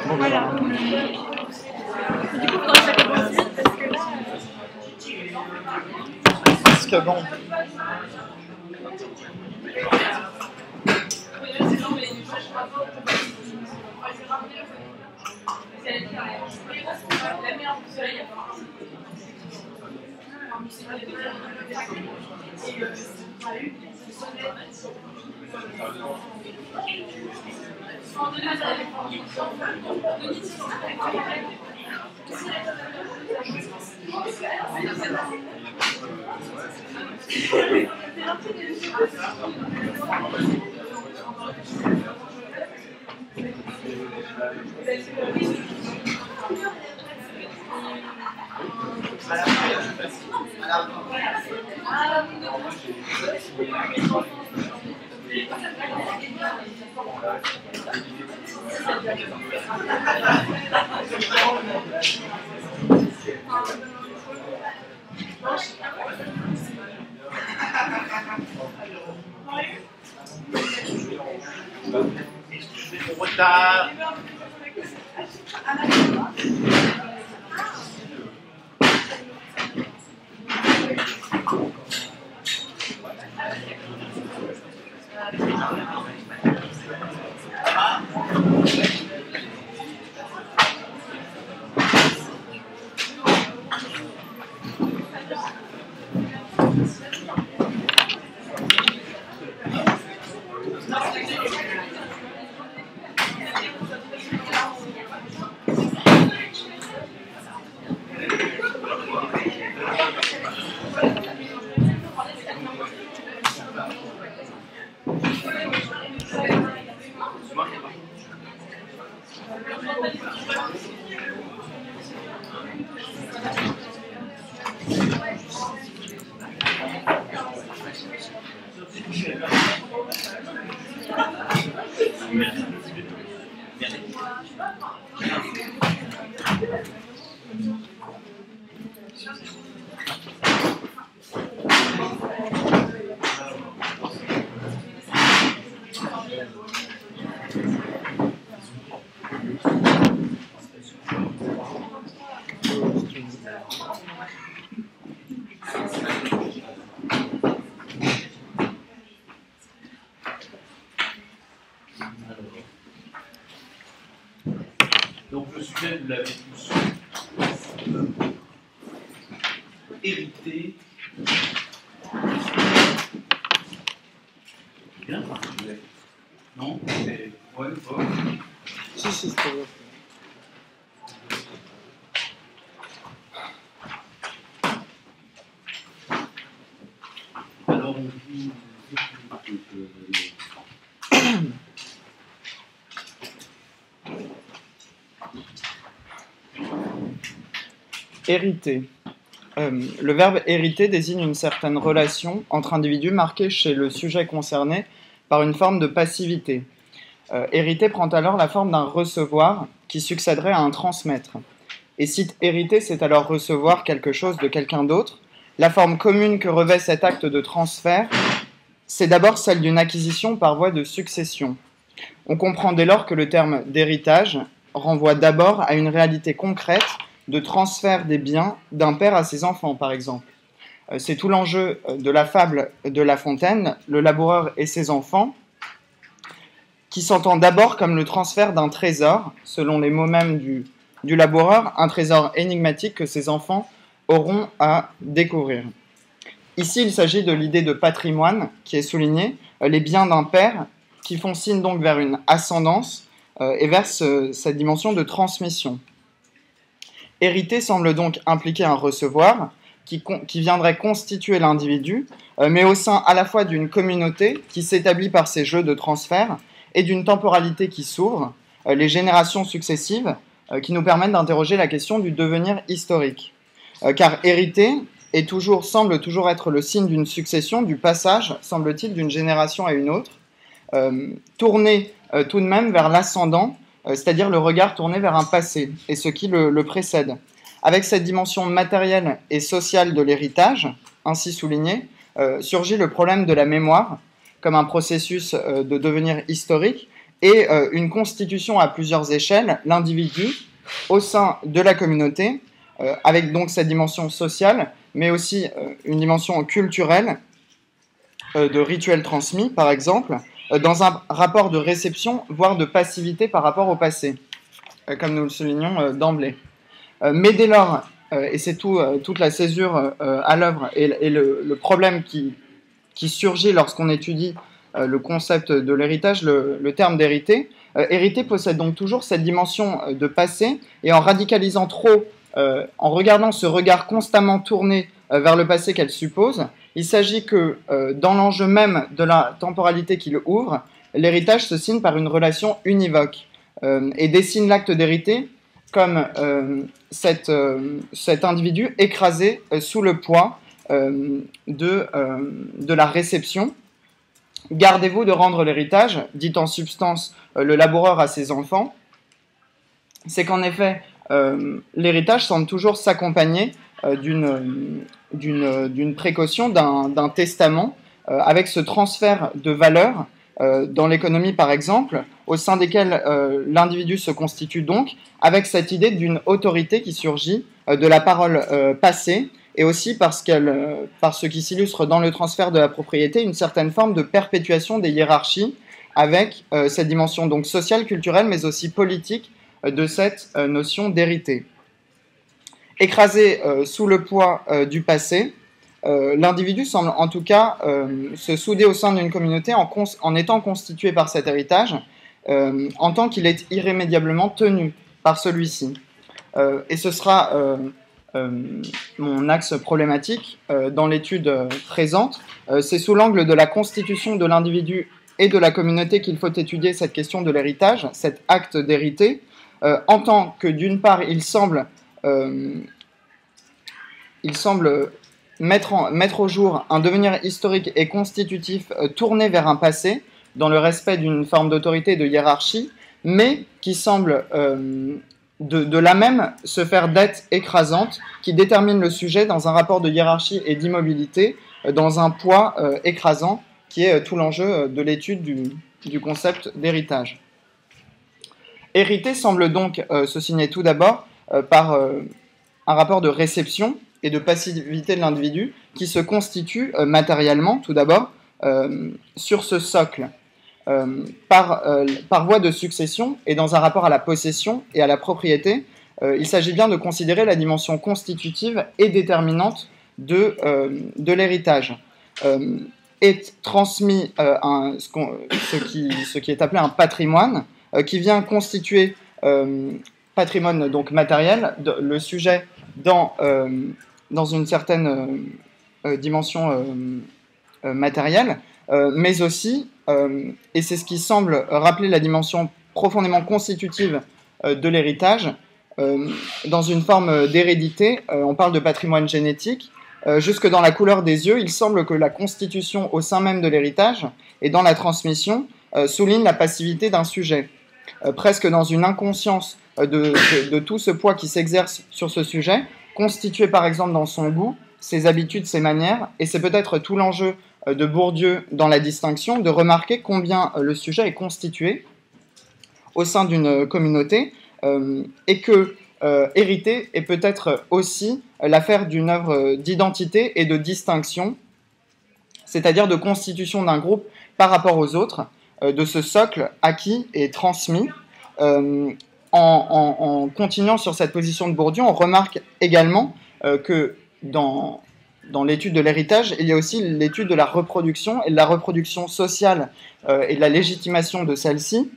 Voilà. Du coup, quand ça commence vite, parce que là... Parce que bon... Excusez mon retard. Donc le sujet, vous l'avez tous hérité. Bien. Non? Ouais, bon. Si, c'est pas vrai. Alors on dit... Hériter. Le verbe hériter désigne une certaine relation entre individus marquée chez le sujet concerné par une forme de passivité. Hériter prend alors la forme d'un recevoir qui succéderait à un transmettre. Et si hériter, c'est alors recevoir quelque chose de quelqu'un d'autre, la forme commune que revêt cet acte de transfert, c'est d'abord celle d'une acquisition par voie de succession. On comprend dès lors que le terme d'héritage renvoie d'abord à une réalité concrète de transfert des biens d'un père à ses enfants, par exemple. C'est tout l'enjeu de la fable de La Fontaine, le laboureur et ses enfants, qui s'entend d'abord comme le transfert d'un trésor, selon les mots mêmes du laboureur, un trésor énigmatique que ses enfants auront à découvrir. Ici, il s'agit de l'idée de patrimoine qui est soulignée, les biens d'un père qui font signe donc vers une ascendance et vers cette dimension de transmission. Hériter semble donc impliquer un recevoir qui viendrait constituer l'individu, mais au sein à la fois d'une communauté qui s'établit par ces jeux de transfert et d'une temporalité qui s'ouvre, les générations successives, qui nous permettent d'interroger la question du devenir historique. Car hériter semble toujours être le signe d'une succession, du passage, semble-t-il, d'une génération à une autre, tourné tout de même vers l'ascendant, c'est-à-dire le regard tourné vers un passé, et ce qui le précède. Avec cette dimension matérielle et sociale de l'héritage, ainsi soulignée, surgit le problème de la mémoire, comme un processus de devenir historique, et une constitution à plusieurs échelles, l'individu au sein de la communauté, avec donc cette dimension sociale, mais aussi une dimension culturelle, de rituels transmis, par exemple, dans un rapport de réception, voire de passivité par rapport au passé, comme nous le soulignons d'emblée. Mais dès lors, et c'est toute la césure à l'œuvre et le problème qui surgit lorsqu'on étudie le concept de l'héritage, le terme d'hériter, hériter possède donc toujours cette dimension de passé, et en radicalisant trop, en regardant ce regard constamment tourné vers le passé qu'elle suppose, il s'agit que dans l'enjeu même de la temporalité qu'il ouvre, l'héritage se signe par une relation univoque et dessine l'acte d'hériter comme cet individu écrasé sous le poids de la réception. Gardez-vous de rendre l'héritage, dit en substance le laboureur à ses enfants. C'est qu'en effet, l'héritage semble toujours s'accompagner d'une précaution, d'un testament, avec ce transfert de valeurs dans l'économie par exemple, au sein desquelles l'individu se constitue donc, avec cette idée d'une autorité qui surgit de la parole passée, et aussi par ce qui s'illustre dans le transfert de la propriété, une certaine forme de perpétuation des hiérarchies, avec cette dimension donc sociale, culturelle, mais aussi politique de cette notion d'hérité. Écrasé sous le poids du passé, l'individu semble en tout cas se souder au sein d'une communauté en étant constitué par cet héritage, en tant qu'il est irrémédiablement tenu par celui-ci. Et ce sera mon axe problématique dans l'étude présente. C'est sous l'angle de la constitution de l'individu et de la communauté qu'il faut étudier cette question de l'héritage, cet acte d'hériter, en tant que d'une part il semble mettre au jour un devenir historique et constitutif tourné vers un passé, dans le respect d'une forme d'autorité et de hiérarchie, mais qui semble de là même se faire dette écrasante, qui détermine le sujet dans un rapport de hiérarchie et d'immobilité, dans un poids écrasant, qui est tout l'enjeu de l'étude du concept d'héritage. Hériter semble donc se signer tout d'abord par un rapport de réception et de passivité de l'individu qui se constitue matériellement, tout d'abord, sur ce socle, par voie de succession et dans un rapport à la possession et à la propriété. Il s'agit bien de considérer la dimension constitutive et déterminante de l'héritage. Est transmis ce qui est appelé un patrimoine, qui vient constituer patrimoine donc matériel, le sujet dans une certaine dimension matérielle, mais aussi, et c'est ce qui semble rappeler la dimension profondément constitutive de l'héritage, dans une forme d'hérédité, on parle de patrimoine génétique, jusque dans la couleur des yeux, il semble que la constitution au sein même de l'héritage et dans la transmission souligne la passivité d'un sujet, presque dans une inconscience de tout ce poids qui s'exerce sur ce sujet, constitué par exemple dans son goût, ses habitudes, ses manières, et c'est peut-être tout l'enjeu de Bourdieu dans la distinction, de remarquer combien le sujet est constitué au sein d'une communauté, et que hériter est peut-être aussi l'affaire d'une œuvre d'identité et de distinction, c'est-à-dire de constitution d'un groupe par rapport aux autres, de ce socle acquis et transmis. En continuant sur cette position de Bourdieu, on remarque également que dans l'étude de l'héritage, il y a aussi l'étude de la reproduction et de la reproduction sociale et de la légitimation de celle-ci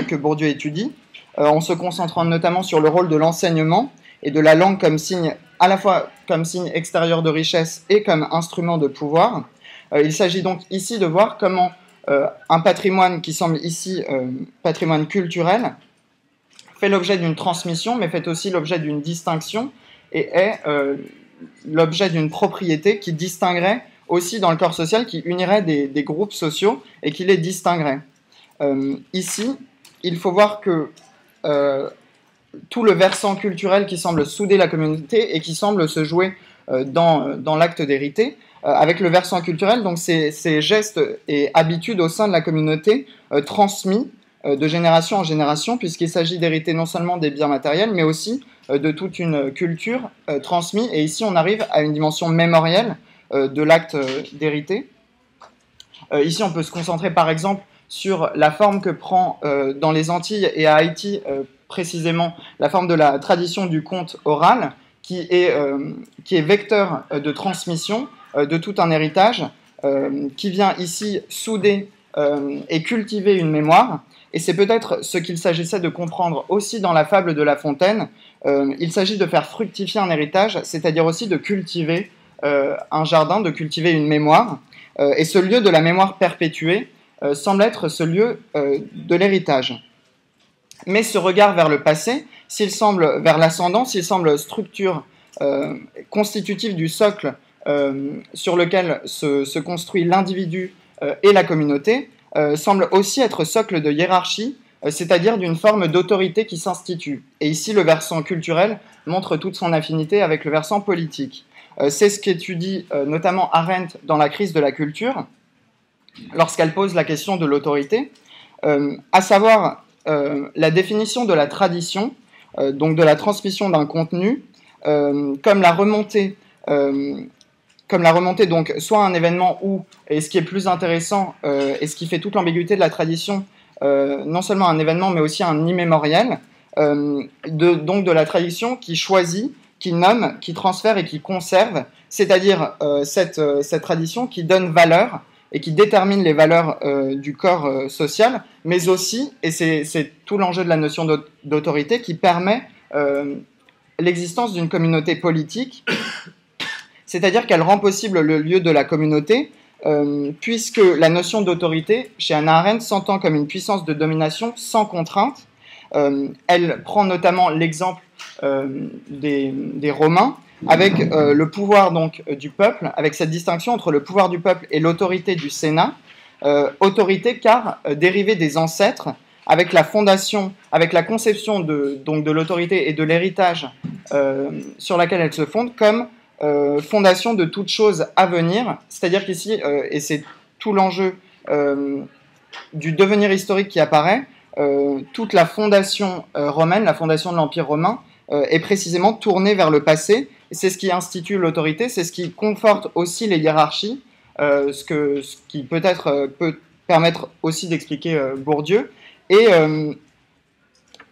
que Bourdieu étudie, en se concentrant notamment sur le rôle de l'enseignement et de la langue comme signe, à la fois comme signe extérieur de richesse et comme instrument de pouvoir. Il s'agit donc ici de voir comment un patrimoine qui semble ici patrimoine culturel fait l'objet d'une transmission, mais fait aussi l'objet d'une distinction et est l'objet d'une propriété qui distinguerait aussi dans le corps social, qui unirait des groupes sociaux et qui les distinguerait. Ici, il faut voir que tout le versant culturel qui semble souder la communauté et qui semble se jouer dans l'acte d'hériter, avec le versant culturel, donc ces gestes et habitudes au sein de la communauté transmis de génération en génération, puisqu'il s'agit d'hériter non seulement des biens matériels, mais aussi de toute une culture transmise. Et ici, on arrive à une dimension mémorielle de l'acte d'hériter. Ici, on peut se concentrer, par exemple, sur la forme que prend dans les Antilles et à Haïti, précisément, la forme de la tradition du conte oral, qui est vecteur de transmission de tout un héritage, qui vient ici souder et cultiver une mémoire. Et c'est peut-être ce qu'il s'agissait de comprendre aussi dans la fable de La Fontaine. Il s'agit de faire fructifier un héritage, c'est-à-dire aussi de cultiver un jardin, de cultiver une mémoire. Et ce lieu de la mémoire perpétuée semble être ce lieu de l'héritage. Mais ce regard vers le passé, s'il semble vers l'ascendant, s'il semble structure constitutive du socle sur lequel se construit l'individu et la communauté, semble aussi être socle de hiérarchie, c'est-à-dire d'une forme d'autorité qui s'institue. Et ici, le versant culturel montre toute son affinité avec le versant politique. C'est ce qu'étudie notamment Arendt dans La crise de la culture, lorsqu'elle pose la question de l'autorité, à savoir la définition de la tradition, donc de la transmission d'un contenu, comme la remontée donc soit un événement où, et ce qui est plus intéressant, et ce qui fait toute l'ambiguïté de la tradition, non seulement un événement, mais aussi un immémorial, donc de la tradition qui choisit, qui nomme, qui transfère et qui conserve, c'est-à-dire cette tradition qui donne valeur et qui détermine les valeurs du corps social, mais aussi, et c'est tout l'enjeu de la notion d'autorité, qui permet l'existence d'une communauté politique, c'est-à-dire qu'elle rend possible le lieu de la communauté, puisque la notion d'autorité, chez Hannah Arendt, s'entend comme une puissance de domination sans contrainte. Elle prend notamment l'exemple des Romains, avec le pouvoir donc du peuple, avec cette distinction entre le pouvoir du peuple et l'autorité du Sénat, autorité car dérivée des ancêtres, avec la fondation, avec la conception de l'autorité et de l'héritage sur laquelle elle se fonde, comme fondation de toute chose à venir, c'est-à-dire qu'ici, et c'est tout l'enjeu du devenir historique qui apparaît, toute la fondation romaine, la fondation de l'Empire romain, est précisément tournée vers le passé. C'est ce qui institue l'autorité, c'est ce qui conforte aussi les hiérarchies, ce qui peut-être peut permettre aussi d'expliquer Bourdieu. Et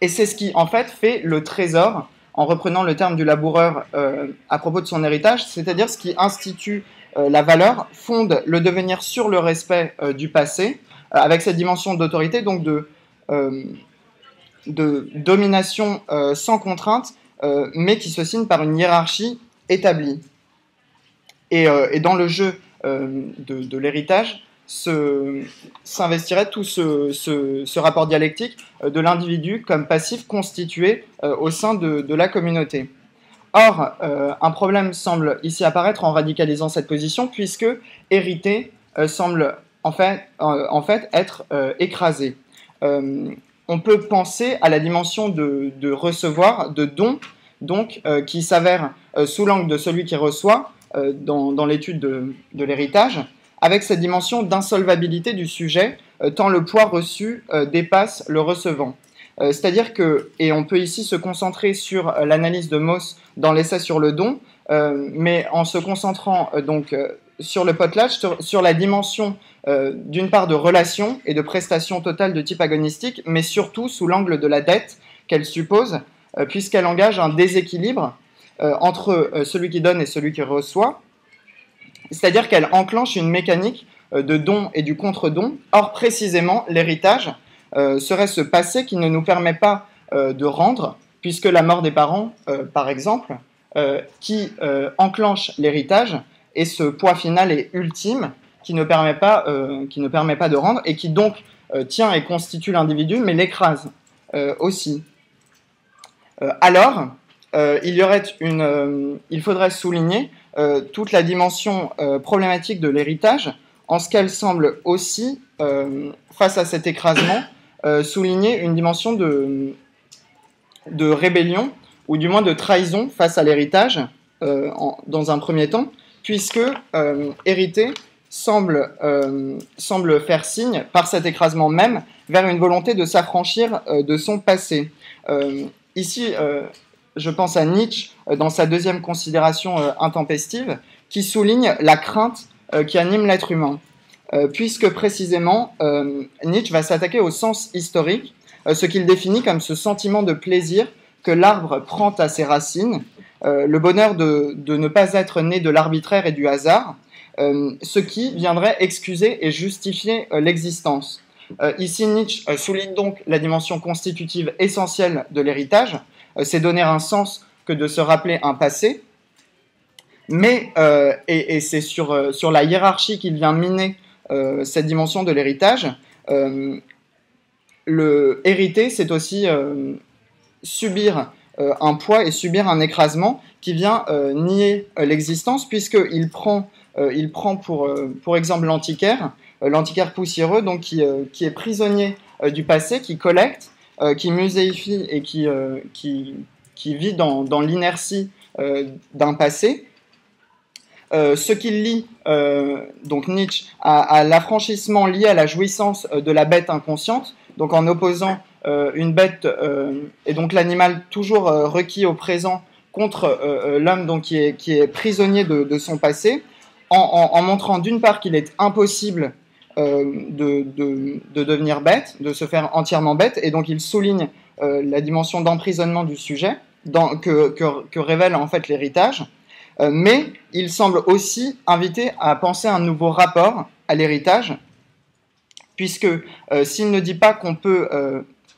c'est ce qui, en fait, fait le trésor, en reprenant le terme du laboureur à propos de son héritage, c'est-à-dire ce qui institue la valeur, fonde le devenir sur le respect du passé, avec cette dimension d'autorité, donc de domination sans contrainte, mais qui se signe par une hiérarchie établie. Et dans le jeu de l'héritage, s'investirait tout ce rapport dialectique de l'individu comme passif constitué au sein de la communauté. Or, un problème semble ici apparaître en radicalisant cette position, puisque hériter semble en fait être écrasé. On peut penser à la dimension de recevoir, de don, donc qui s'avère sous l'angle de celui qui reçoit dans l'étude de l'héritage, avec cette dimension d'insolvabilité du sujet, tant le poids reçu dépasse le recevant. C'est-à-dire que, et on peut ici se concentrer sur l'analyse de Mauss dans l'essai sur le don, mais en se concentrant donc sur le potlatch, sur la dimension d'une part de relation et de prestation totale de type agonistique, mais surtout sous l'angle de la dette qu'elle suppose, puisqu'elle engage un déséquilibre entre celui qui donne et celui qui reçoit, c'est-à-dire qu'elle enclenche une mécanique de don et du contre-don. Or, précisément, l'héritage serait ce passé qui ne nous permet pas de rendre, puisque la mort des parents, par exemple, qui enclenche l'héritage, et ce poids final et ultime qui ne permet pas de rendre, et qui donc tient et constitue l'individu, mais l'écrase aussi. Alors, il faudrait souligner toute la dimension problématique de l'héritage, en ce qu'elle semble aussi, face à cet écrasement, souligner une dimension de rébellion, ou du moins de trahison face à l'héritage, dans un premier temps, puisque hériter semble faire signe, par cet écrasement même, vers une volonté de s'affranchir de son passé. Ici, je pense à Nietzsche, dans sa deuxième considération intempestive, qui souligne la crainte qui anime l'être humain. Puisque précisément, Nietzsche va s'attaquer au sens historique, ce qu'il définit comme ce sentiment de plaisir que l'arbre prend à ses racines, le bonheur de ne pas être né de l'arbitraire et du hasard, ce qui viendrait excuser et justifier l'existence. Ici, Nietzsche souligne donc la dimension constitutive essentielle de l'héritage, c'est donner un sens que de se rappeler un passé, mais, et c'est sur la hiérarchie qu'il vient miner cette dimension de l'héritage. Le hériter, c'est aussi subir un poids et subir un écrasement qui vient nier l'existence, puisqu'il prend pour exemple l'antiquaire poussiéreux, donc qui est prisonnier du passé, qui collecte, qui muséifie et qui vit dans l'inertie d'un passé. Ce qu'il lie, donc Nietzsche, à l'affranchissement lié à la jouissance de la bête inconsciente, donc en opposant une bête et donc l'animal toujours requis au présent contre l'homme donc qui est prisonnier de son passé, en montrant d'une part qu'il est impossible de devenir bête, de se faire entièrement bête, et donc il souligne la dimension d'emprisonnement du sujet que révèle en fait l'héritage. Mais il semble aussi inviter à penser un nouveau rapport à l'héritage, puisque s'il ne dit pas qu'on peut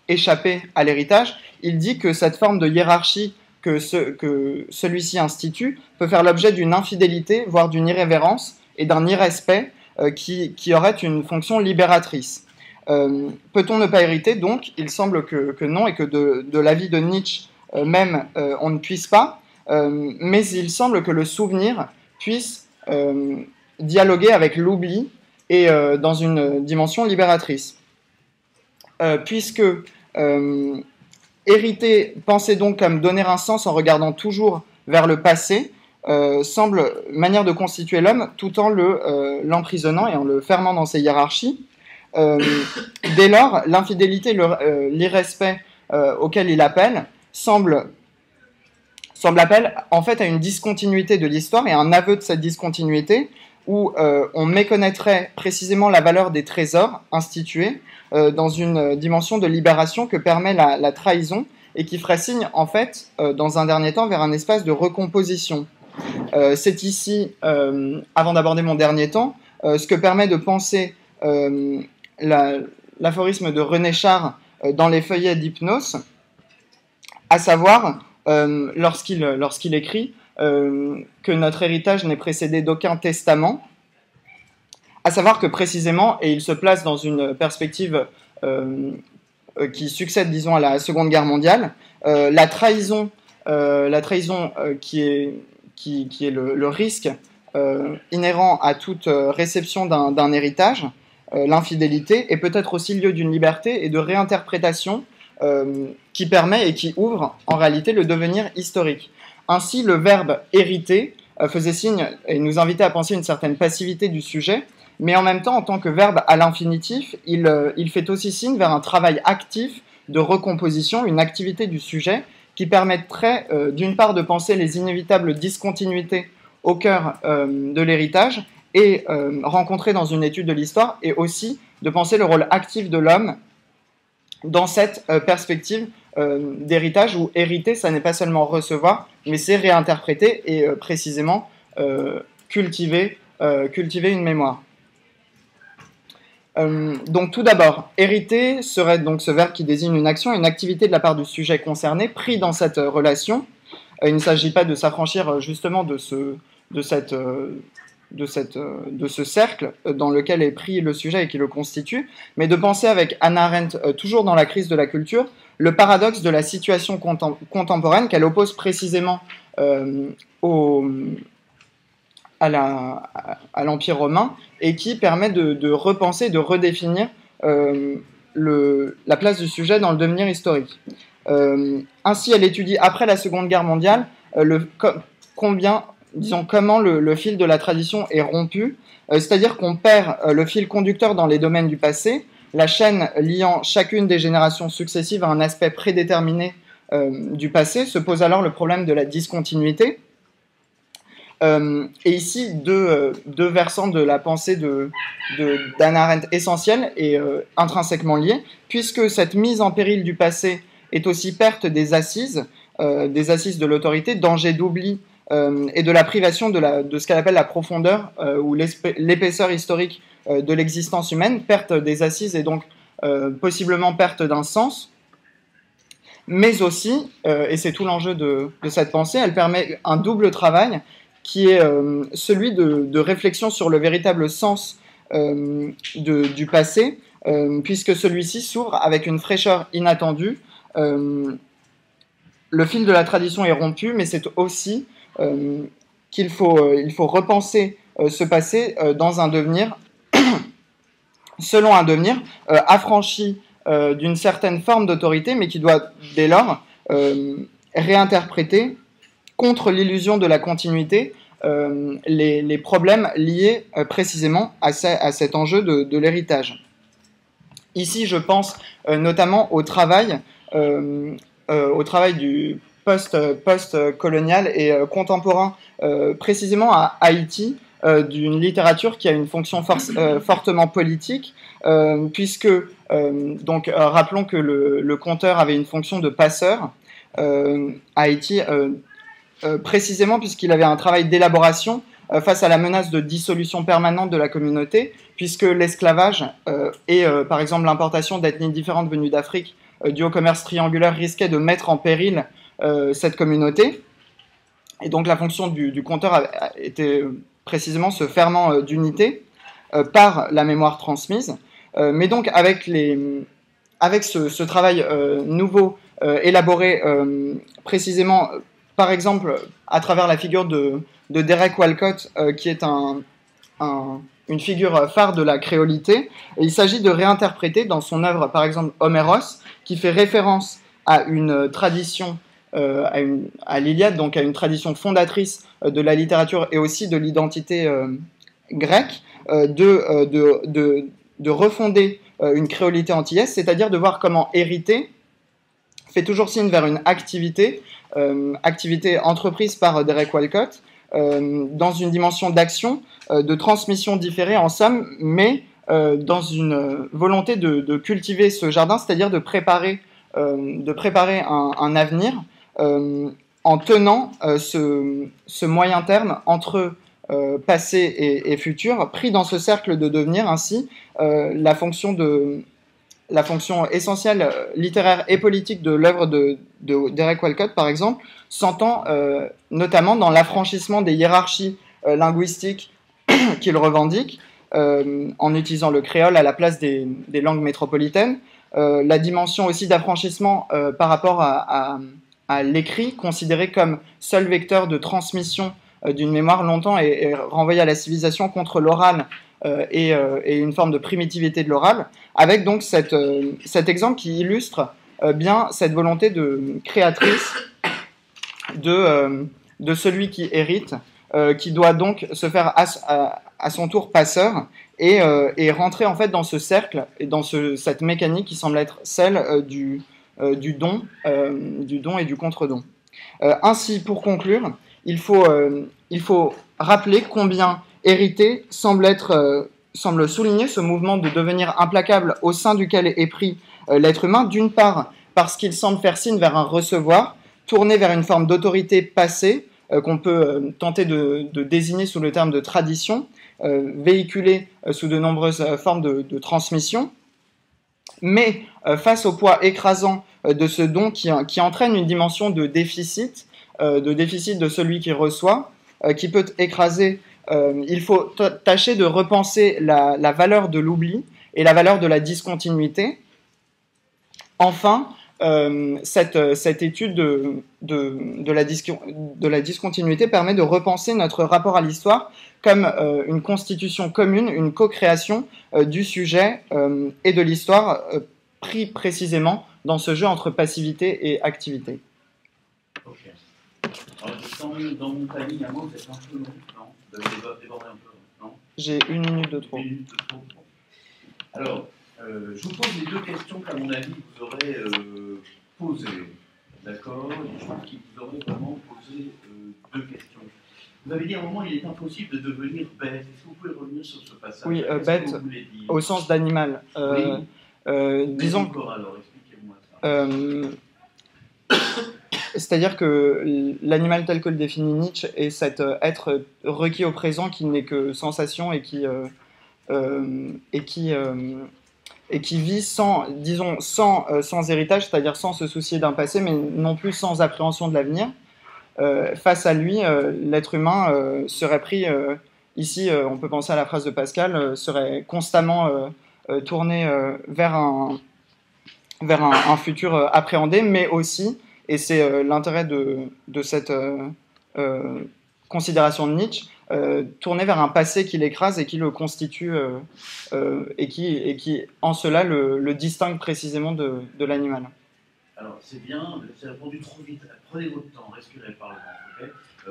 échapper à l'héritage, il dit que cette forme de hiérarchie que celui-ci institue peut faire l'objet d'une infidélité, voire d'une irrévérence et d'un irrespect qui aurait une fonction libératrice. Peut-on ne pas hériter? Donc, il semble que non, et que de l'avis de Nietzsche même, on ne puisse pas. Mais il semble que le souvenir puisse dialoguer avec l'oubli et dans une dimension libératrice. Puisque hériter, penser donc comme donner un sens en regardant toujours vers le passé, semble manière de constituer l'homme tout en l'emprisonnant et en le fermant dans ses hiérarchies. Dès lors, l'infidélité, l'irrespect auquel il appelle semble appel en fait à une discontinuité de l'histoire et un aveu de cette discontinuité où on méconnaîtrait précisément la valeur des trésors institués dans une dimension de libération que permet la trahison et qui ferait signe en fait dans un dernier temps vers un espace de recomposition. C'est ici, avant d'aborder mon dernier temps, ce que permet de penser l'aphorisme de René Char dans les feuillets d'Hypnos, à savoir lorsqu'il écrit que notre héritage n'est précédé d'aucun testament, à savoir que précisément, et il se place dans une perspective qui succède, disons, à la Seconde Guerre mondiale, la trahison qui est le risque inhérent à toute réception d'un héritage, l'infidélité, est peut-être aussi lieu d'une liberté et de réinterprétation qui permet et qui ouvre en réalité le devenir historique. Ainsi, le verbe hériter faisait signe et nous invitait à penser une certaine passivité du sujet, mais en même temps, en tant que verbe à l'infinitif, il fait aussi signe vers un travail actif de recomposition, une activité du sujet qui permettrait d'une part de penser les inévitables discontinuités au cœur de l'héritage et rencontrées dans une étude de l'histoire, et aussi de penser le rôle actif de l'homme dans cette perspective d'héritage où hériter, ça n'est pas seulement recevoir, mais c'est réinterpréter et précisément cultiver une mémoire. Donc tout d'abord, hériter serait donc ce verbe qui désigne une action, une activité de la part du sujet concerné, pris dans cette relation. Il ne s'agit pas de s'affranchir justement de ce cercle dans lequel est pris le sujet et qui le constitue, mais de penser avec Hannah Arendt, toujours dans la crise de la culture, le paradoxe de la situation contemporaine qu'elle oppose précisément à l'Empire romain et qui permet de repenser, de redéfinir la place du sujet dans le devenir historique. Ainsi, elle étudie après la Seconde Guerre mondiale combien disons, comment le fil de la tradition est rompu, c'est-à-dire qu'on perd le fil conducteur dans les domaines du passé, la chaîne liant chacune des générations successives à un aspect prédéterminé du passé, se pose alors le problème de la discontinuité. Et ici, deux versants de la pensée d'Hannah Arendt essentiels et intrinsèquement liés, puisque cette mise en péril du passé est aussi perte des assises de l'autorité, danger d'oubli et de la privation de ce qu'elle appelle la profondeur ou l'épaisseur historique de l'existence humaine, perte des assises et donc possiblement perte d'un sens. Mais aussi, et c'est tout l'enjeu de cette pensée, elle permet un double travail qui est celui de réflexion sur le véritable sens du passé, puisque celui-ci s'ouvre avec une fraîcheur inattendue. Le fil de la tradition est rompu, mais c'est aussi qu'il faut repenser ce passé dans un devenir, selon un devenir affranchi d'une certaine forme d'autorité, mais qui doit dès lors réinterpréter contre l'illusion de la continuité les problèmes liés précisément à cet enjeu de l'héritage. Ici, je pense notamment au travail du post-colonial et contemporain, précisément à Haïti, d'une littérature qui a une fonction fortement politique, puisque, rappelons que le conteur avait une fonction de passeur à Haïti, précisément puisqu'il avait un travail d'élaboration face à la menace de dissolution permanente de la communauté, puisque l'esclavage et, par exemple, l'importation d'ethnies différentes venues d'Afrique dû au commerce triangulaire risquaient de mettre en péril cette communauté. Et donc la fonction du conteur était précisément ce ferment d'unité par la mémoire transmise. Mais donc avec ce travail nouveau élaboré précisément, par exemple, à travers la figure de Derek Walcott, qui est une figure phare de la créolité, et il s'agit de réinterpréter dans son œuvre, par exemple, Homéros, qui fait référence à une tradition, à l'Iliade, donc à une tradition fondatrice de la littérature et aussi de l'identité grecque, de refonder une créolité antillaise, c'est-à-dire de voir comment hériter fait toujours signe vers une activité entreprise par Derek Walcott, dans une dimension d'action, de transmission différée en somme, mais dans une volonté de cultiver ce jardin, c'est-à-dire de préparer un avenir en tenant ce moyen terme entre passé et futur, pris dans ce cercle de devenir. Ainsi, la fonction essentielle littéraire et politique de l'œuvre de Derek Walcott, par exemple, s'entend notamment dans l'affranchissement des hiérarchies linguistiques qu'il revendique, en utilisant le créole à la place des langues métropolitaines, la dimension aussi d'affranchissement par rapport à l'écrit, considéré comme seul vecteur de transmission d'une mémoire longtemps et renvoyé à la civilisation contre l'oral et une forme de primitivité de l'oral, avec donc cet exemple qui illustre bien cette volonté créatrice de celui qui hérite, qui doit donc se faire à son tour passeur et rentrer en fait dans ce cercle et dans cette mécanique qui semble être celle du don et du contre-don. Ainsi, pour conclure, il faut rappeler combien hériter semble souligner ce mouvement de devenir implacable au sein duquel est pris l'être humain, d'une part parce qu'il semble faire signe vers un recevoir, tourné vers une forme d'autorité passée, qu'on peut tenter de désigner sous le terme de tradition, véhiculée sous de nombreuses formes de transmission, mais face au poids écrasant de ce don qui entraîne une dimension de déficit de celui qui reçoit, qui peut écraser. Il faut tâcher de repenser la valeur de l'oubli et la valeur de la discontinuité. Enfin, cette étude de la discontinuité permet de repenser notre rapport à l'histoire comme une constitution commune, une co-création du sujet et de l'histoire, pris précisément dans ce jeu entre passivité et activité. Ok. Alors, dans mon timing, à moi, vous êtes un peu long, non? Vous avez débordé un peu, non? J'ai 1 minute de trop. 1 minute de trop. Bon. Alors, je vous pose les deux questions qu'à mon avis vous aurez posées. D'accord? Je pense qu'il vous aurait vraiment posé deux questions. Vous avez dit à un moment il est impossible de devenir bête. Est-ce que vous pouvez revenir sur ce passage? Oui, Qu'est-ce bête que vous voulez dire? au sens d'animal. Oui. Disons. Encore alors, expliquez-moi ça. C'est-à-dire que l'animal tel que le définit Nietzsche est cet être requis au présent qui n'est que sensation et qui vit sans, disons, sans héritage, c'est-à-dire sans se soucier d'un passé, mais non plus sans appréhension de l'avenir. Face à lui, l'être humain serait pris, ici on peut penser à la phrase de Pascal, serait constamment tourné vers un futur appréhendé, mais aussi, et c'est l'intérêt de cette considération de Nietzsche, tourné vers un passé qui l'écrase et qui le constitue, et qui en cela le distingue précisément de l'animal. Alors, c'est bien, vous avez répondu trop vite. Prenez votre temps, respirez par le ventre.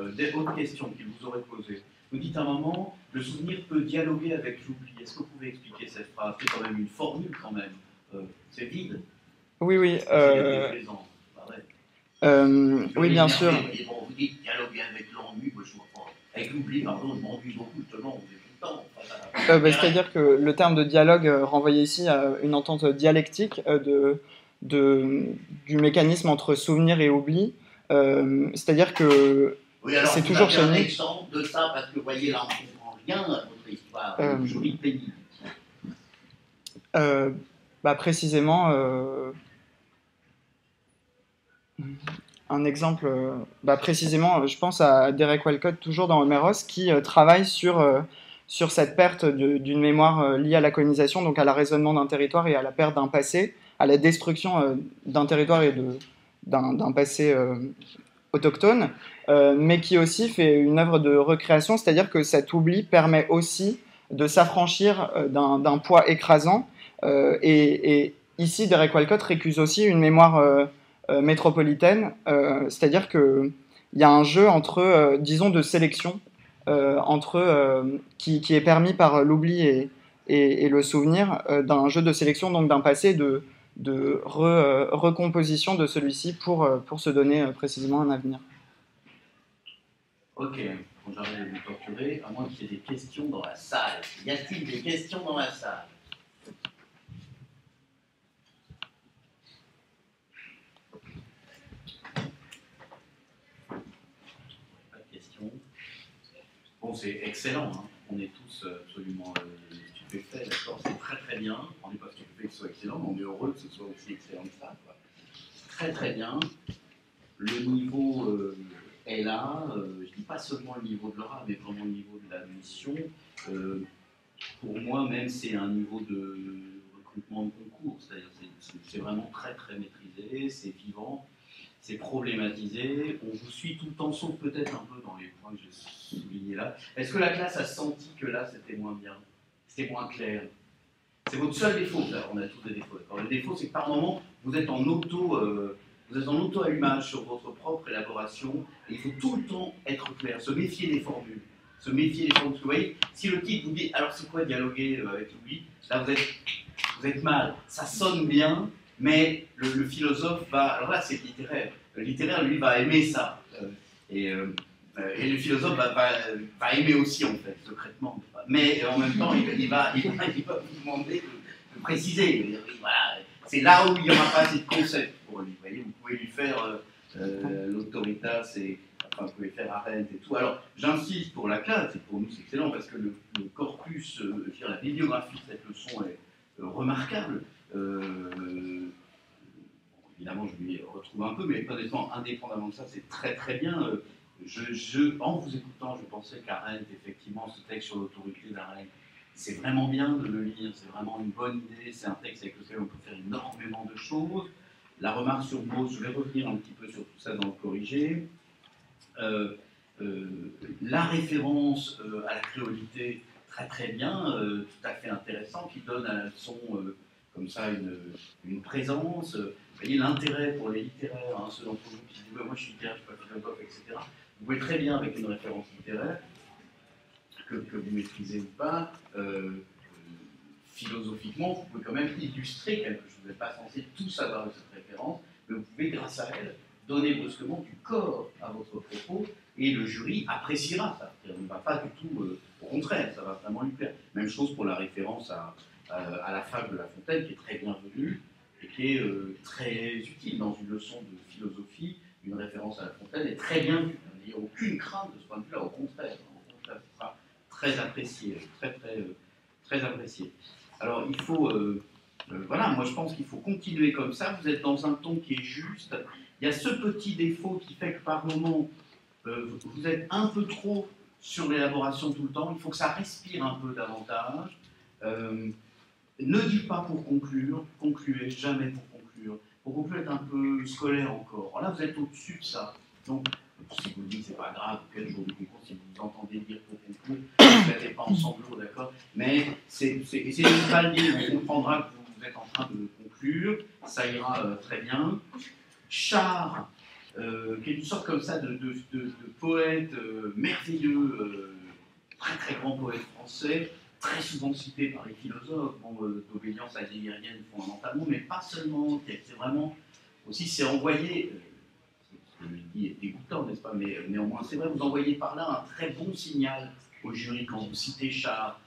Okay, des autres questions qu'il vous aurait posées. Vous dites à un moment, le souvenir peut dialoguer avec l'oubli. Est-ce que vous pouvez expliquer cette phrase? C'est quand même une formule, quand même. C'est vide. Oui, oui. Oui, bien sûr. Bon, vous dites dialoguer avec l'ennui, moi je vois pas. Avec l'oubli, pardon, je m'ennuie beaucoup, justement, vous avez tout le temps. C'est-à-dire que le terme de dialogue renvoyait ici à une entente dialectique du mécanisme entre souvenir et oubli. C'est-à-dire que oui, alors, c'est toujours chez nous. Un exemple de ça, parce que vous voyez, là, on ne comprend rien à votre histoire, jolie pénible. Précisément, un exemple, précisément, je pense à Derek Walcott, toujours dans Homéros, qui travaille sur cette perte d'une mémoire liée à la colonisation, donc à l'arraisonnement d'un territoire et à la perte d'un passé, à la destruction d'un territoire et d'un passé autochtone, mais qui aussi fait une œuvre de recréation, c'est-à-dire que cet oubli permet aussi de s'affranchir d'un poids écrasant, et ici, Derek Walcott récuse aussi une mémoire métropolitaine, c'est-à-dire qu'il y a un jeu entre, disons, de sélection, qui est permis par l'oubli et le souvenir, d'un jeu de sélection, donc d'un passé de recomposition de celui-ci pour se donner précisément un avenir. Ok, bon, j'arrête de vous torturer, à moins qu'il y ait des questions dans la salle. Y a-t-il des questions dans la salle? Pas de questions. Bon, c'est excellent, hein. On est tous absolument stupéfaits, d'accord? C'est très très bien. On n'est pas stupéfaits que ce soit excellent, mais on est heureux que ce soit aussi excellent que ça, quoi. Très très bien. Le niveau est là. Je ne dis pas seulement le niveau de l'aura, mais vraiment le niveau de la mission. Pour moi, même, c'est un niveau de recrutement de concours. C'est-à-dire c'est vraiment très très maîtrisé, c'est vivant, c'est problématisé. On vous suit tout le temps, sauf peut-être un peu dans les points que j'ai soulignés là. Est-ce que la classe a senti que là, c'était moins bien? C'était moins clair? C'est votre seul défaut, là. On a tous des défauts. Le défaut, c'est que par moment, vous êtes en auto-allumage sur votre propre élaboration, et il faut tout le temps être clair, se méfier des formules. Se méfier des formules. Parce que vous voyez, si le titre vous dit alors c'est quoi dialoguer avec l'oubli, là vous êtes mal. Ça sonne bien, mais le philosophe va. Alors là, c'est littéraire. Le littéraire, lui, va aimer ça. Et le philosophe va aimer aussi, en fait, secrètement. Mais en même temps, il va vous demander de préciser. Voilà. C'est là où il n'y aura pas assez de concepts pour lui. Vous voyez, vous pouvez lui faire l'autoritas, vous pouvez faire Arendt et tout. Alors, j'insiste pour la classe, et pour nous c'est excellent, parce que le corpus, la bibliographie de cette leçon est remarquable. Évidemment, je lui retrouve un peu, mais honnêtement, indépendamment de ça, c'est très très bien. En vous écoutant, je pensais qu'Arendt, effectivement, ce texte sur l'autorité d'Arendt, c'est vraiment bien de le lire, c'est vraiment une bonne idée, c'est un texte avec lequel on peut faire énormément de choses. La remarque sur Mauss, je vais revenir un petit peu sur tout ça dans le corrigé. La référence à la créolité, très très bien, tout à fait intéressant, qui donne à la leçon comme ça une présence. Vous voyez l'intérêt pour les littéraires, hein, ceux d'entre vous qui disent moi je suis littéraire, je suis pas philosophe, etc. Vous pouvez très bien, avec une référence littéraire, que vous maîtrisez ou pas, philosophiquement, vous pouvez quand même illustrer quelque chose. Vous n'êtes pas censé tout savoir de cette référence, mais vous pouvez, grâce à elle, donner brusquement du corps à votre propos, et le jury appréciera ça. Il ne va pas du tout, au contraire, ça va vraiment lui plaire. Même chose pour la référence à la fable de La Fontaine, qui est très bienvenue, et qui est très utile dans une leçon de philosophie. Une référence à La Fontaine est très bien vue. Il n'y a aucune crainte de ce point de vue-là, au contraire. Ce sera très apprécié, très apprécié. Alors, il faut, voilà, moi je pense qu'il faut continuer comme ça. Vous êtes dans un ton qui est juste. Il y a ce petit défaut qui fait que par moment, vous êtes un peu trop sur l'élaboration tout le temps. Il faut que ça respire un peu davantage. Ne dites pas pour conclure, concluez jamais pour conclure. Pour conclure, être un peu scolaire encore. Alors là, vous êtes au-dessus de ça. Donc, si vous dites, c'est pas grave, quel jour de concours, si vous entendez dire pour conclure, ne mettez pas en sanglots, d'accord? Mais essayez de ne pas le dire, on comprendra que vous êtes en train de conclure, ça ira très bien. Char, qui est une sorte comme ça de poète merveilleux, très très grand poète français, très souvent cité par les philosophes, d'obédience heideggerienne font un entamement, mais pas seulement, c'est vraiment aussi, c'est envoyé, ce que je dis est dégoûtant, n'est-ce pas, mais néanmoins c'est vrai, vous envoyez par là un très bon signal au jury quand vous citez Char,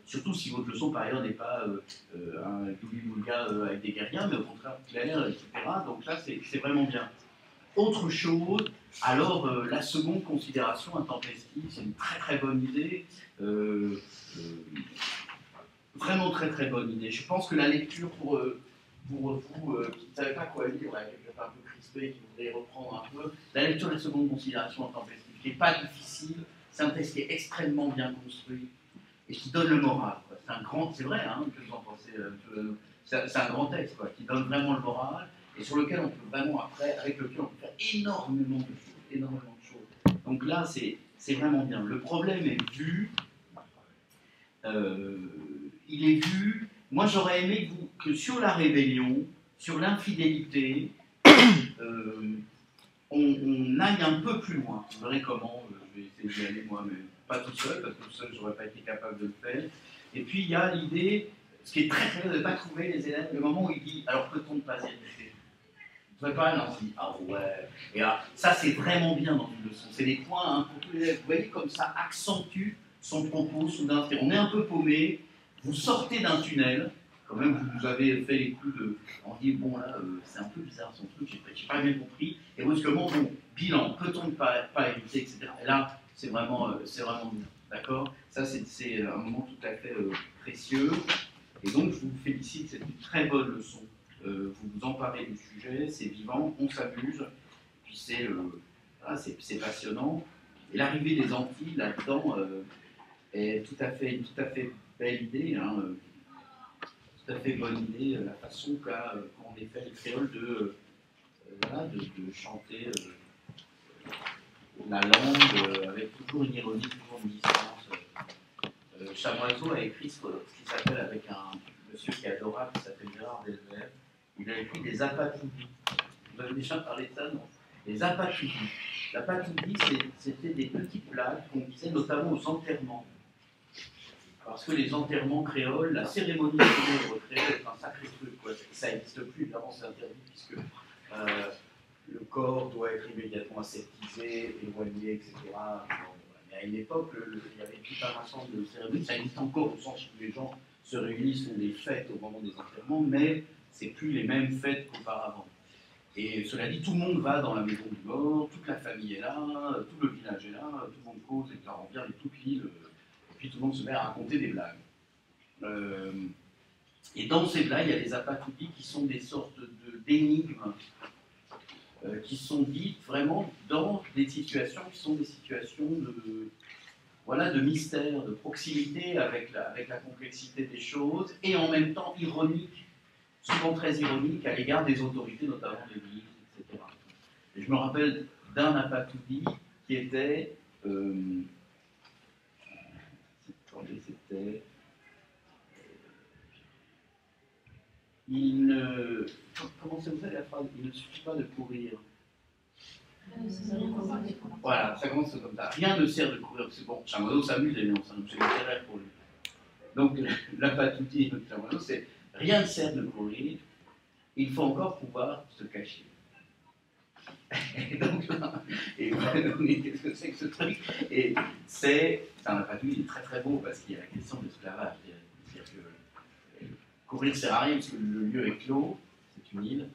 surtout si votre leçon par ailleurs n'est pas un doubi-boulga heideggerien, mais au contraire clair, etc. Donc là c'est vraiment bien. Autre chose, alors la seconde considération intempestive, c'est une très très bonne idée, vraiment très très bonne idée. Je pense que la lecture pour vous qui ne savez pas quoi lire, là, quelqu'un un peu crispé, qui voudrait reprendre un peu, la lecture de la seconde considération intempestive, qui n'est pas difficile, c'est un texte qui est extrêmement bien construit et qui donne le moral. C'est un grand, c'est vrai, hein, que vous en pensez, c'est un grand texte quoi, qui donne vraiment le moral et sur lequel on peut vraiment après, avec lequel on peut faire énormément de choses. Donc là, c'est vraiment bien. Le problème est vu, il est vu. Moi, j'aurais aimé que sur la rébellion, sur l'infidélité, on aille un peu plus loin. Vous verrez comment, je vais essayer d'y aller moi, mais pas tout seul, parce que tout seul, j'aurais pas été capable de le faire. Et puis, il y a l'idée, ce qui est très très de ne pas trouver les élèves, le moment où il dit, alors peut-on ne pas irriter? Vous ne pas, non, il dit, ah ouais. Et là, ça, c'est vraiment bien dans une leçon. C'est des points hein, pour tous les élèves. Vous voyez comme ça accentue son propos soudain. On est un peu paumé, vous sortez d'un tunnel, quand même vous avez fait les coups de... On dit, bon là, c'est un peu bizarre son truc, j'ai pas bien compris. Et brusquement, bon, bilan, peut-on ne pas éviter, etc. Et là, c'est vraiment bien. D'accord? Ça, c'est un moment tout à fait précieux. Et donc, je vous félicite, c'est une très bonne leçon. Vous vous emparez du sujet, c'est vivant, on s'amuse, puis c'est passionnant. Et l'arrivée des Antilles là-dedans est tout à fait belle idée, hein, tout à fait bonne idée, la façon qu'ont fait les créoles de chanter la langue avec toujours une ironie, toujours une distance. Chamoiseau a écrit ce qui s'appelle, avec un monsieur qui est adorable, qui s'appelle Gérard Delvert, il a écrit des apatoudis. Vous avez déjà parlé de ça, non? Les apatoudis. L'apatoudi, c'était des petites blagues qu'on disait notamment aux enterrements. Parce que les enterrements créoles, la cérémonie de funèbre créole est un sacré truc. Quoi. Ça n'existe plus, évidemment, c'est interdit, puisque le corps doit être immédiatement aseptisé, éloigné, etc. Mais à une époque, il y avait tout un ensemble de cérémonies. Ça existe encore au sens où les gens se réunissent, font des fêtes au moment des enterrements, mais c'est plus les mêmes fêtes qu'auparavant. Et cela dit, tout le monde va dans la maison du mort, toute la famille est là, tout le village est là, tout le monde cause, et on vient de toute l'île, et puis tout le monde se met à raconter des blagues. Et dans ces blagues, il y a des apatoudis qui sont des sortes d'énigmes qui sont dites vraiment dans des situations qui sont des situations de mystère, de proximité avec la complexité des choses, et en même temps ironique, souvent très ironique à l'égard des autorités, notamment de l'Église, etc. Et je me rappelle d'un apatoudi qui était... c'était... il ne... Comment ça vous avez la phrase? Il ne suffit pas de courir. Voilà, ça commence comme ça. Rien ne sert de courir. C'est bon, Chamoiseau s'amuse, évidemment, c'est un objet littéraire pour lui. Donc, la patoutie de Chamoiseau, c'est rien ne sert de courir, il faut encore pouvoir se cacher. Et donc, qu'est-ce que c'est que ce truc? Et c'est un patouille, il est très très beau parce qu'il y a la question de l'esclavage. C'est-à-dire que courir ne sert à rien parce que le lieu est clos, c'est une île.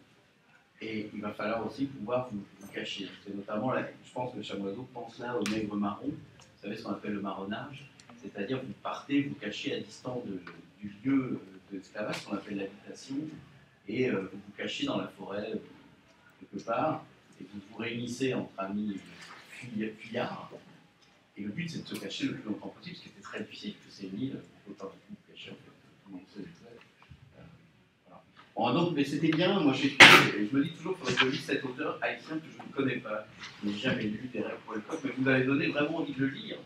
Et il va falloir aussi pouvoir vous cacher. C'est notamment, je pense que Chamoiseau pense là au nègre marron, vous savez ce qu'on appelle le marronnage, c'est-à-dire vous partez, vous cachez à distance du lieu de l'esclavage, ce qu'on appelle l'habitation, et vous vous cachez dans la forêt quelque part, et vous vous réunissez entre amis fuyards. Et le but c'est de se cacher le plus longtemps possible, ce qui était très difficile, parce que c'est une île, il ne faut pas vous cacher, en fait, tout le monde sait. Bon, donc, mais c'était bien, moi je me dis toujours qu'il faudrait que je lise cet auteur haïtien que je ne connais pas. Je n'ai jamais lu Derek Walcott, mais vous avez donné vraiment envie de le lire.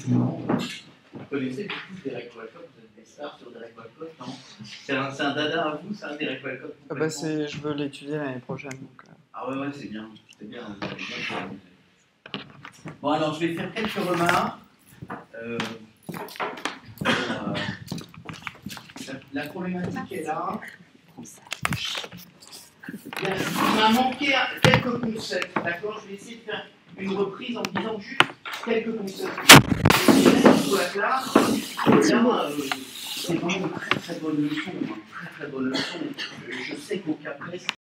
Vous connaissez du coup Derek Walcott, vous êtes des stars sur Derek Walcott, non? C'est un dada à vous, c'est un Derek Walcott? Je veux l'étudier l'année prochaine. Donc, Ah ouais, c'est bien, vous avez bien fait. Bon, alors je vais faire quelques remarques. La problématique est là. Il m'a manqué quelques concepts, d'accord? Je vais essayer de faire une reprise en disant juste quelques concepts. Pour la classe, c'est vraiment une très très bonne leçon, Je sais qu'au Capres,